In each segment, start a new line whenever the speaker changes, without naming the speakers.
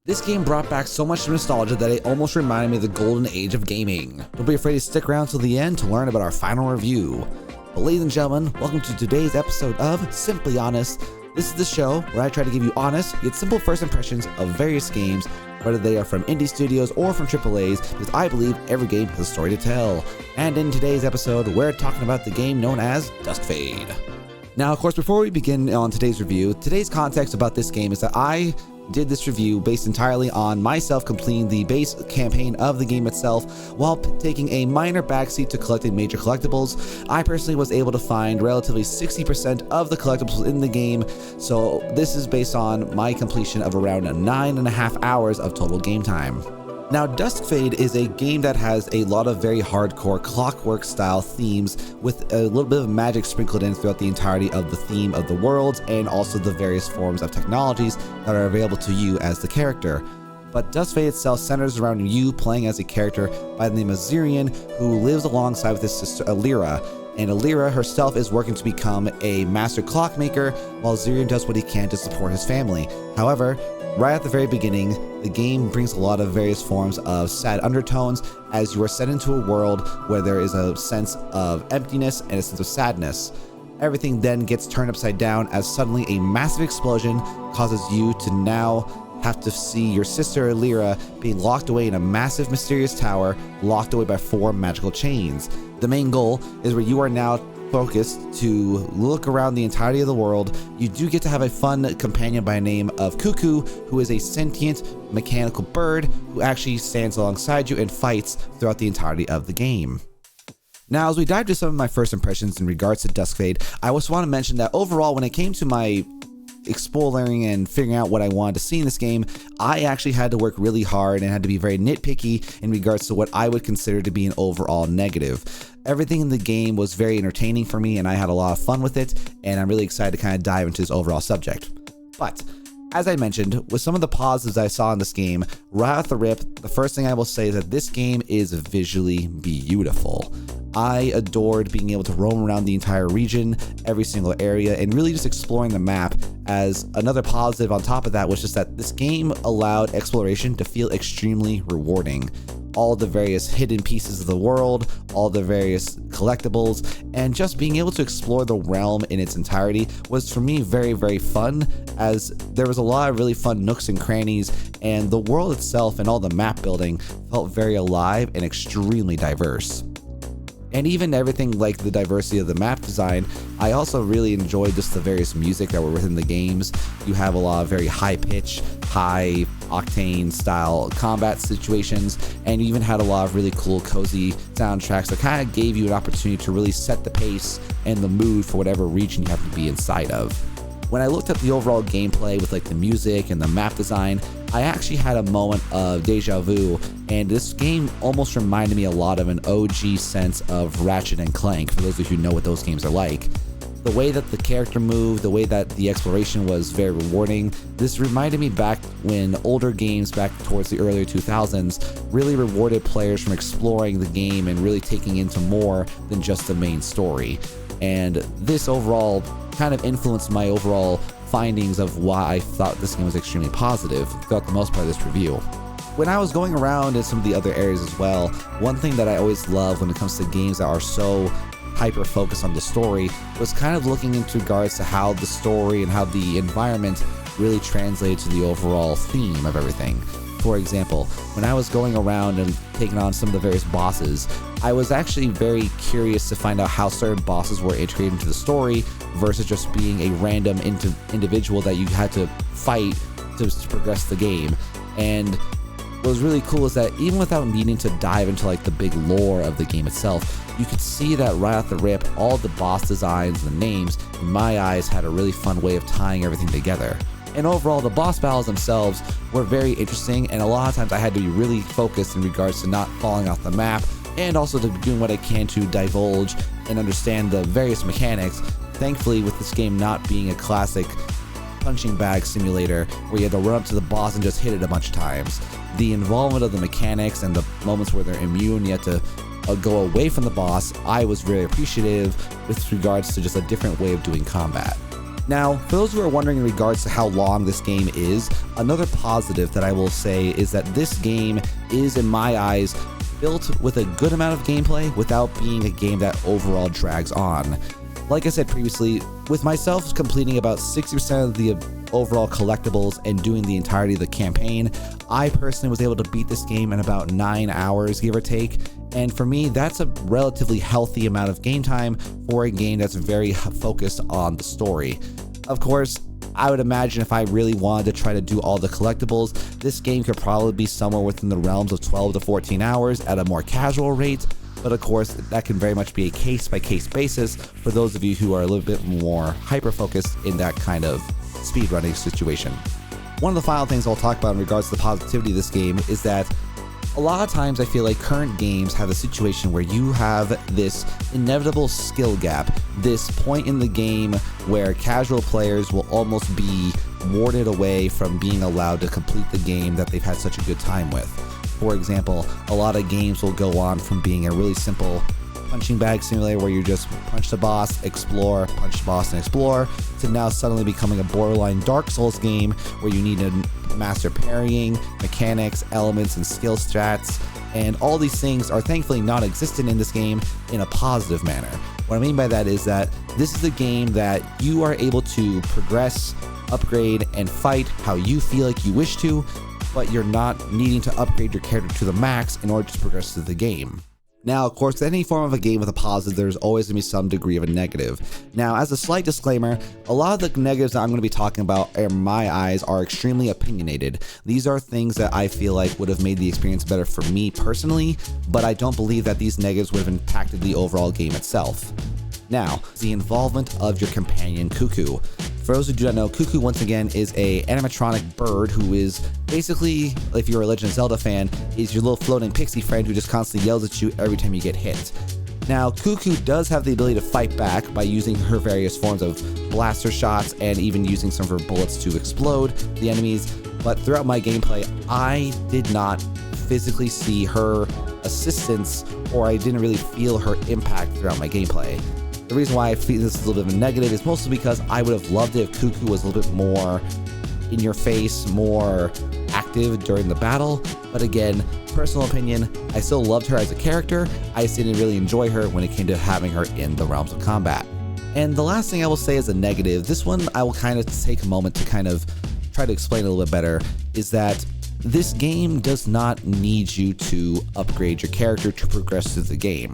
This game brought back so much nostalgia that it almost reminded me of the golden age of gaming. Don't be afraid to stick around till the end to learn about our final review. But ladies and gentlemen, welcome to today's episode of Simply Honest. This is the show where I try to give you honest yet simple first impressions of various games, whether they are from indie studios or from AAAs, because I believe every game has a story to tell. And in today's episode, we're talking about the game known as Duskfade. Now, of course, before we begin on today's review, today's context about this game is that I did this review based entirely on myself completing the base campaign of the game itself while taking a minor backseat to collecting major collectibles. I personally was able to find relatively 60% of the collectibles in the game, so this is based on my completion of around 9.5 hours of total game time. Now, Duskfade is a game that has a lot of very hardcore Clockwork style themes with a little bit of magic sprinkled in throughout the entirety of the theme of the worlds and also the various forms of technologies that are available to you as the character. But Duskfade itself centers around you playing as a character by the name of Zirian, who lives alongside with his sister Alira. And Alira herself is working to become a master clockmaker while Zirian does what he can to support his family. However, right at the very beginning, the game brings a lot of various forms of sad undertones as you are set into a world where there is a sense of emptiness and a sense of sadness. Everything then gets turned upside down as suddenly a massive explosion causes you to now have to see your sister Alira being locked away in a massive mysterious tower, locked away by 4 magical chains. The main goal is where you are now focused to look around the entirety of the world. You do get to have a fun companion by the name of Cuckoo, who is a sentient mechanical bird who actually stands alongside you and fights throughout the entirety of the game. Now, as we dive into some of my first impressions in regards to Duskfade, I just want to mention that overall, when it came to my exploring and figuring out what I wanted to see in this game, I actually had to work really hard and had to be very nitpicky in regards to what I would consider to be an overall negative. Everything in the game was very entertaining for me and I had a lot of fun with it, and I'm really excited to kind of dive into this overall subject. But as I mentioned, with some of the positives I saw in this game, right off the rip, the first thing I will say is that this game is visually beautiful. I adored being able to roam around the entire region, every single area, and really just exploring the map. As another positive on top of that was just that this game allowed exploration to feel extremely rewarding. All the various hidden pieces of the world, all the various collectibles, and just being able to explore the realm in its entirety was for me very, very fun, as there was a lot of really fun nooks and crannies, and the world itself and all the map building felt very alive and extremely diverse. And even everything like the diversity of the map design, I also really enjoyed just the various music that were within the games. You have a lot of very high pitch, high octane style combat situations, and you even had a lot of really cool cozy soundtracks that kind of gave you an opportunity to really set the pace and the mood for whatever region you have to be inside of. When I looked at the overall gameplay with like the music and the map design, I actually had a moment of deja vu, and this game almost reminded me a lot of an OG sense of Ratchet and Clank, for those of you who know what those games are like. The way that the character moved, the way that the exploration was very rewarding, this reminded me back when older games back towards the earlier 2000s really rewarded players from exploring the game and really taking into more than just the main story. And this overall kind of influenced my overall findings of why I thought this game was extremely positive throughout the most part of this review. When I was going around in some of the other areas as well, one thing that I always love when it comes to games that are so hyper focused on the story was kind of looking into regards to how the story and how the environment really translated to the overall theme of everything. For example, when I was going around and taking on some of the various bosses, I was actually very curious to find out how certain bosses were integrated into the story versus just being a random individual that you had to fight to progress the game. And what was really cool is that even without needing to dive into like the big lore of the game itself, you could see that right off the rip, all the boss designs, the names, in my eyes, had a really fun way of tying everything together. And overall, the boss battles themselves were very interesting, and a lot of times I had to be really focused in regards to not falling off the map, and also to doing what I can to divulge and understand the various mechanics. Thankfully, with this game not being a classic punching bag simulator where you had to run up to the boss and just hit it a bunch of times, the involvement of the mechanics and the moments where they're immune, you have to go away from the boss, I was very appreciative with regards to just a different way of doing combat. Now, for those who are wondering in regards to how long this game is, another positive that I will say is that this game is, in my eyes, built with a good amount of gameplay without being a game that overall drags on. Like I said previously, with myself completing about 60% of the overall collectibles and doing the entirety of the campaign, I personally was able to beat this game in about 9 hours, give or take. And for me, that's a relatively healthy amount of game time for a game that's very focused on the story. Of course, I would imagine if I really wanted to try to do all the collectibles, this game could probably be somewhere within the realms of 12 to 14 hours at a more casual rate. But of course, that can very much be a case-by-case basis for those of you who are a little bit more hyper-focused in that kind of speedrunning situation. One of the final things I'll talk about in regards to the positivity of this game is that a lot of times I feel like current games have a situation where you have this inevitable skill gap, this point in the game where casual players will almost be warded away from being allowed to complete the game that they've had such a good time with. For example, a lot of games will go on from being a really simple punching bag simulator where you just punch the boss, explore, punch the boss, and explore, to now suddenly becoming a borderline Dark Souls game where you need to master parrying, mechanics, elements, and skill strats, and all these things are thankfully non-existent in this game in a positive manner. What I mean by that is that this is a game that you are able to progress, upgrade, and fight how you feel like you wish to, but you're not needing to upgrade your character to the max in order to progress through the game. Now, of course, any form of a game with a positive, there's always going to be some degree of a negative. Now, as a slight disclaimer, a lot of the negatives that I'm going to be talking about, in my eyes, are extremely opinionated. These are things that I feel like would have made the experience better for me personally, but I don't believe that these negatives would have impacted the overall game itself. Now, the involvement of your companion Cuckoo. For those who do not know, Cuckoo, once again, is a animatronic bird who is basically, if you're a Legend of Zelda fan, is your little floating pixie friend who just constantly yells at you every time you get hit. Now, Cuckoo does have the ability to fight back by using her various forms of blaster shots and even using some of her bullets to explode the enemies, but throughout my gameplay, I did not physically see her assistance, or I didn't really feel her impact throughout my gameplay. The reason why I feel this is a little bit of a negative is mostly because I would have loved it if Cuckoo was a little bit more in your face, more active during the battle. But again, personal opinion, I still loved her as a character. I just didn't really enjoy her when it came to having her in the realms of combat. And the last thing I will say is a negative. This one I will kind of take a moment to kind of try to explain a little bit better, is that this game does not need you to upgrade your character to progress through the game.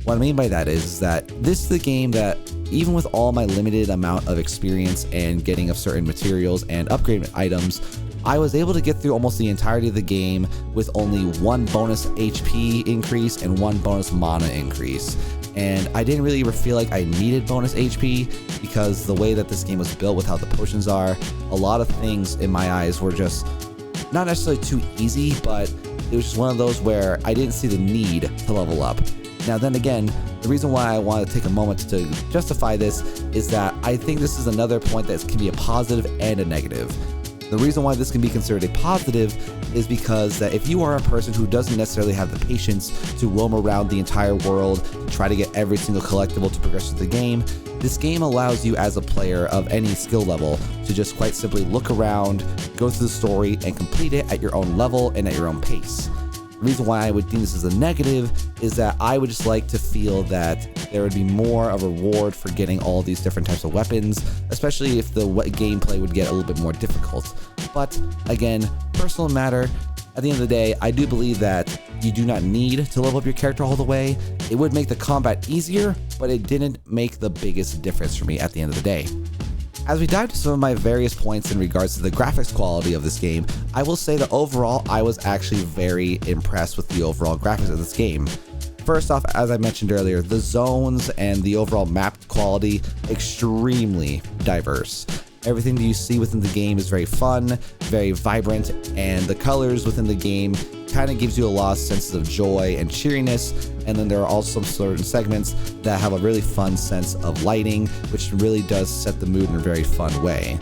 What I mean by that is that this is the game that, even with all my limited amount of experience and getting of certain materials and upgrade items, I was able to get through almost the entirety of the game with only one bonus HP increase and one bonus mana increase. And I didn't really ever feel like I needed bonus HP because the way that this game was built with how the potions are, a lot of things in my eyes were just not necessarily too easy, but it was just one of those where I didn't see the need to level up. Now then again, the reason why I want to take a moment to justify this is that I think this is another point that can be a positive and a negative. The reason why this can be considered a positive is because that if you are a person who doesn't necessarily have the patience to roam around the entire world to try to get every single collectible to progress through the game, this game allows you as a player of any skill level to just quite simply look around, go through the story, and complete it at your own level and at your own pace. The reason why I would think this is a negative is that I would just like to feel that there would be more of a reward for getting all these different types of weapons, especially if the gameplay would get a little bit more difficult. But again, personal matter, at the end of the day, I do believe that you do not need to level up your character all the way. It would make the combat easier, but it didn't make the biggest difference for me at the end of the day. As we dive to some of my various points in regards to the graphics quality of this game, I will say that overall I was actually very impressed with the overall graphics of this game. First off, as I mentioned earlier, the zones and the overall map quality, extremely diverse. Everything that you see within the game is very fun, very vibrant, and the colors within the game kind of gives you a lot of senses of joy and cheeriness. And then there are also some certain segments that have a really fun sense of lighting, which really does set the mood in a very fun way.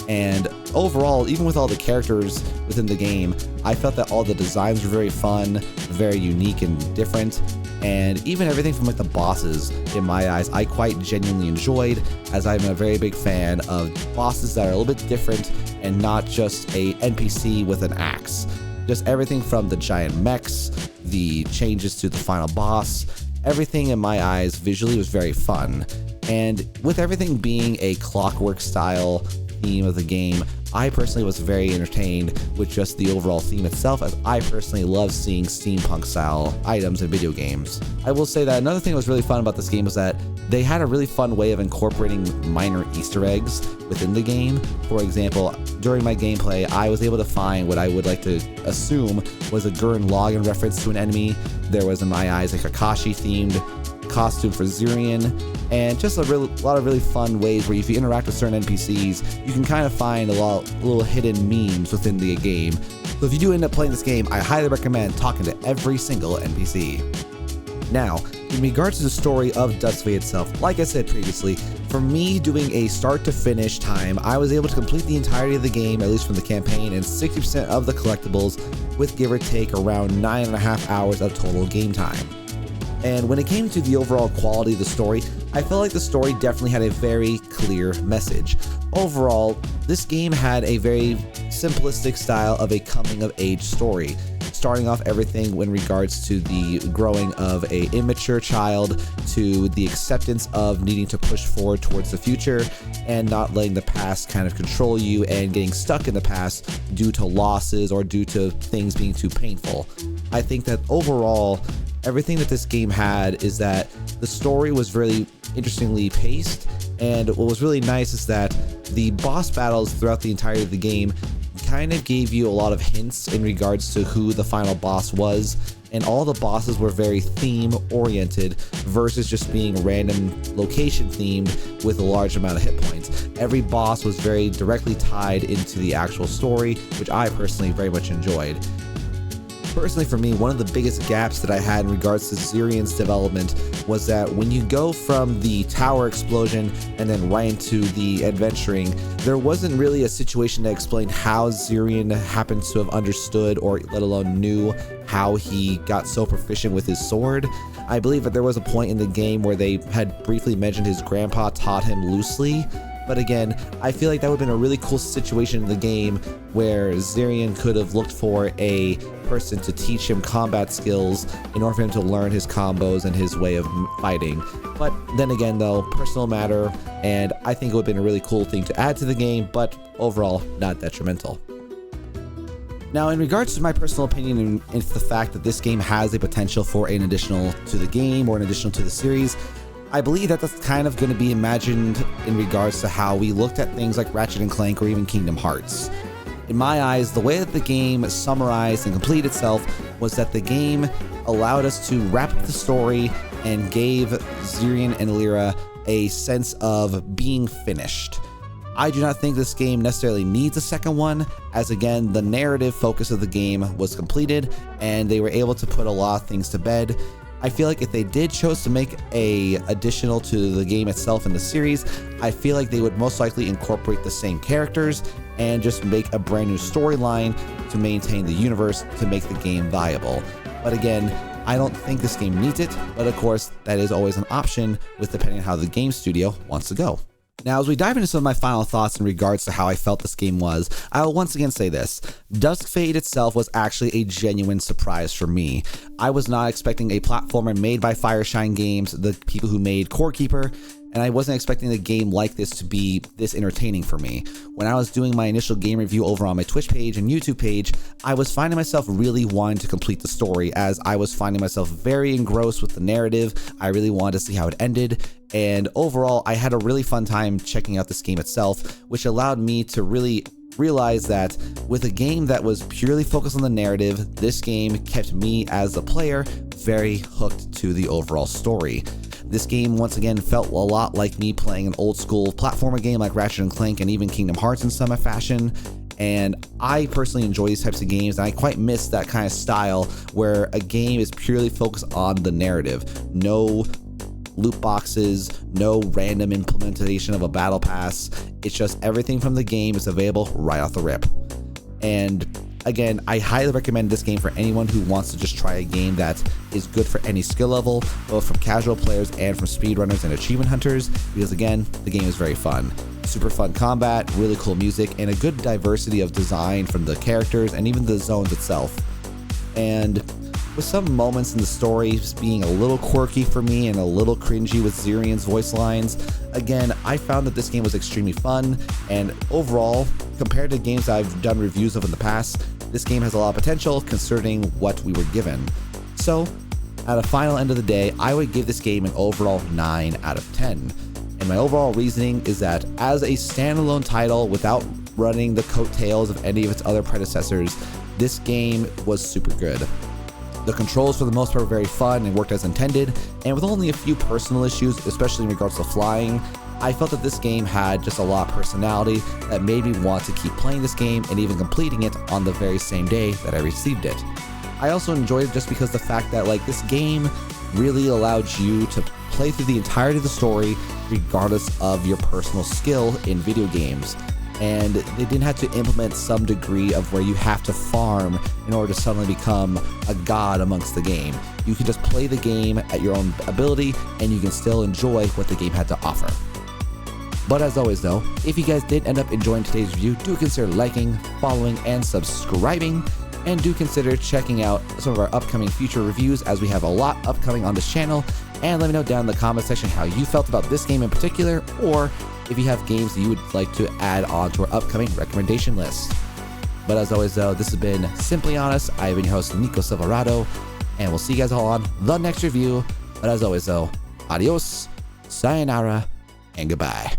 And overall, even with all the characters within the game, I felt that all the designs were very fun, very unique and different. and even everything from like the bosses, in my eyes, I quite genuinely enjoyed, as I'm a very big fan of bosses that are a little bit different and not just a NPC with an axe. Just everything from the giant mechs, the changes to the final boss, everything in my eyes visually was very fun. And with everything being a Clockwork style theme of the game, I personally was very entertained with just the overall theme itself, as I personally love seeing steampunk style items in video games. I will say that another thing that was really fun about this game was that they had a really fun way of incorporating minor Easter eggs within the game. For example, during my gameplay, I was able to find what I would like to assume was a Gurren Lagann reference to an enemy. There was, in my eyes, a Kakashi themed costume for Zirian, and just a lot of really fun ways where if you interact with certain NPCs, you can kind of find a lot of little hidden memes within the game. So if you do end up playing this game, I highly recommend talking to every single NPC. Now, in regards to the story of Duskfade itself, like I said previously, for me doing a start to finish time, I was able to complete the entirety of the game, at least from the campaign, and 60% of the collectibles, with give or take around 9.5 hours of total game time. And when it came to the overall quality of the story, I felt like the story definitely had a very clear message. Overall, this game had a very simplistic style of a coming-of-age story, starting off everything in regards to the growing of a immature child to the acceptance of needing to push forward towards the future and not letting the past kind of control you and getting stuck in the past due to losses or due to things being too painful. I think that overall, everything that this game had is that the story was really interestingly paced, and what was really nice is that the boss battles throughout the entirety of the game kind of gave you a lot of hints in regards to who the final boss was, and all the bosses were very theme oriented versus just being random location themed with a large amount of hit points. Every boss was very directly tied into the actual story, which I personally very much enjoyed. Personally, for me, one of the biggest gaps that I had in regards to Zirian's development was that when you go from the tower explosion and then right into the adventuring, there wasn't really a situation that explained how Zirian happens to have understood or let alone knew how he got so proficient with his sword. I believe that there was a point in the game where they had briefly mentioned his grandpa taught him loosely. But again, I feel like that would have been a really cool situation in the game where Zirian could have looked for a person to teach him combat skills in order for him to learn his combos and his way of fighting. But then again though, personal matter, and I think it would have been a really cool thing to add to the game, but overall not detrimental. Now, in regards to my personal opinion and it's the fact that this game has a potential for an additional to the game or an additional to the series, I believe that that's kind of going to be imagined in regards to how we looked at things like Ratchet & Clank or even Kingdom Hearts. In my eyes, the way that the game summarized and completed itself was that the game allowed us to wrap up the story and gave Zirian and Lyra a sense of being finished. I do not think this game necessarily needs a second one, as again, the narrative focus of the game was completed and they were able to put a lot of things to bed. I feel like if they did chose to make a additional to the game itself in the series, I feel like they would most likely incorporate the same characters and just make a brand new storyline to maintain the universe to make the game viable. But again, I don't think this game needs it, but of course, that is always an option with depending on how the game studio wants to go. Now, as we dive into some of my final thoughts in regards to how I felt this game was, I will once again say this. Duskfade itself was actually a genuine surprise for me. I was not expecting a platformer made by Fireshine Games, the people who made Core Keeper, and I wasn't expecting a game like this to be this entertaining for me. When I was doing my initial game review over on my Twitch page and YouTube page, I was finding myself really wanting to complete the story, as I was finding myself very engrossed with the narrative. I really wanted to see how it ended, and overall, I had a really fun time checking out this game itself, which allowed me to really realize that with a game that was purely focused on the narrative, this game kept me as the player very hooked to the overall story. This game once again felt a lot like me playing an old school platformer game like Ratchet & Clank and even Kingdom Hearts in some fashion, and I personally enjoy these types of games, and I quite miss that kind of style where a game is purely focused on the narrative. No loot boxes, no random implementation of a battle pass. It's just everything from the game is available right off the rip. And Again, I highly recommend this game for anyone who wants to just try a game that is good for any skill level, both from casual players and from speedrunners and achievement hunters, because again, the game is very fun. Super fun combat, really cool music, and a good diversity of design from the characters and even the zones itself. And with some moments in the story being a little quirky for me and a little cringy with Zirian's voice lines, again, I found that this game was extremely fun, and overall, compared to games I've done reviews of in the past, this game has a lot of potential considering what we were given. So, at a final end of the day, I would give this game an overall 9 out of 10. And my overall reasoning is that as a standalone title without running the coattails of any of its other predecessors, this game was super good. The controls for the most part were very fun and worked as intended, and with only a few personal issues, especially in regards to flying, I felt that this game had just a lot of personality that made me want to keep playing this game and even completing it on the very same day that I received it. I also enjoyed it just because the fact that this game really allowed you to play through the entirety of the story regardless of your personal skill in video games. And they didn't have to implement some degree of where you have to farm in order to suddenly become a god amongst the game. You can just play the game at your own ability and you can still enjoy what the game had to offer. But as always though, if you guys did end up enjoying today's review, do consider liking, following, and subscribing. And do consider checking out some of our upcoming future reviews, as we have a lot upcoming on this channel. And let me know down in the comment section how you felt about this game in particular, or if you have games that you would like to add on to our upcoming recommendation list. But as always though, this has been Simply Honest. I've been your host, NiccoSilverado, and we'll see you guys all on the next review. But as always though, adios, sayonara, and goodbye.